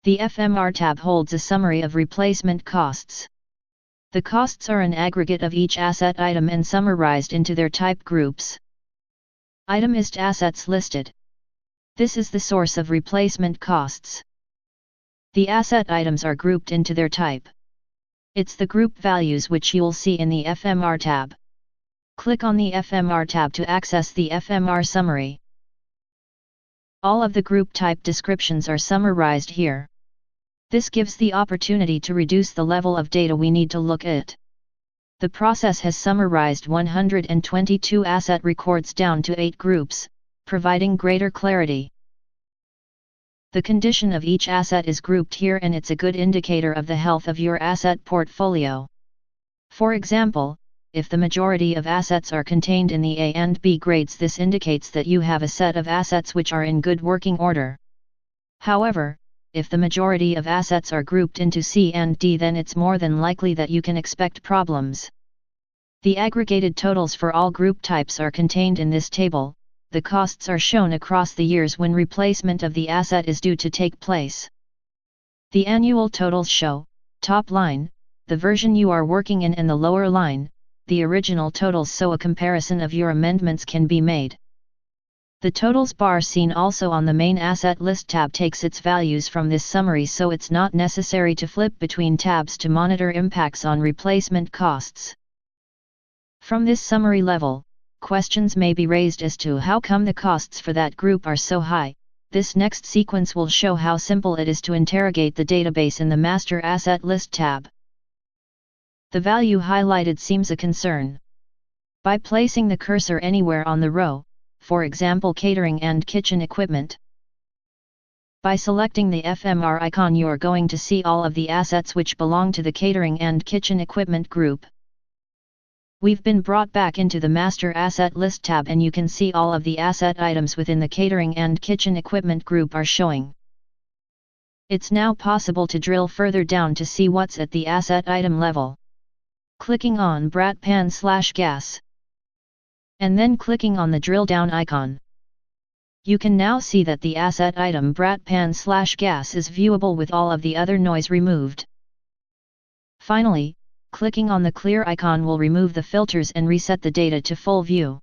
The FMR tab holds a summary of replacement costs. The costs are an aggregate of each asset item and summarized into their type groups. Itemist assets listed. This is the source of replacement costs. The asset items are grouped into their type. It's the group values which you'll see in the FMR tab. Click on the FMR tab to access the FMR Summary. All of the group type descriptions are summarized here. This gives the opportunity to reduce the level of data we need to look at. The process has summarized 122 asset records down to 8 groups, providing greater clarity. The condition of each asset is grouped here, and it's a good indicator of the health of your asset portfolio. For example, if the majority of assets are contained in the A and B grades, this indicates that you have a set of assets which are in good working order. However, if the majority of assets are grouped into C and D, then it's more than likely that you can expect problems. The aggregated totals for all group types are contained in this table. The costs are shown across the years when replacement of the asset is due to take place. The annual totals show, top line, the version you are working in, and the lower line, the original totals, so a comparison of your amendments can be made. The totals bar seen also on the main asset list tab takes its values from this summary, so it's not necessary to flip between tabs to monitor impacts on replacement costs. From this summary level, questions may be raised as to how come the costs for that group are so high. This next sequence will show how simple it is to interrogate the database in the Master Asset List tab. The value highlighted seems a concern. By placing the cursor anywhere on the row, for example catering and kitchen equipment. By selecting the FMR icon, you are going to see all of the assets which belong to the catering and kitchen equipment group. We've been brought back into the Master Asset List tab, and you can see all of the asset items within the catering and kitchen equipment group are showing. It's now possible to drill further down to see what's at the asset item level. Clicking on Brat Pan/Gas. And then clicking on the drill down icon. You can now see that the asset item Brat Pan/Gas is viewable with all of the other noise removed. Finally, clicking on the clear icon will remove the filters and reset the data to full view.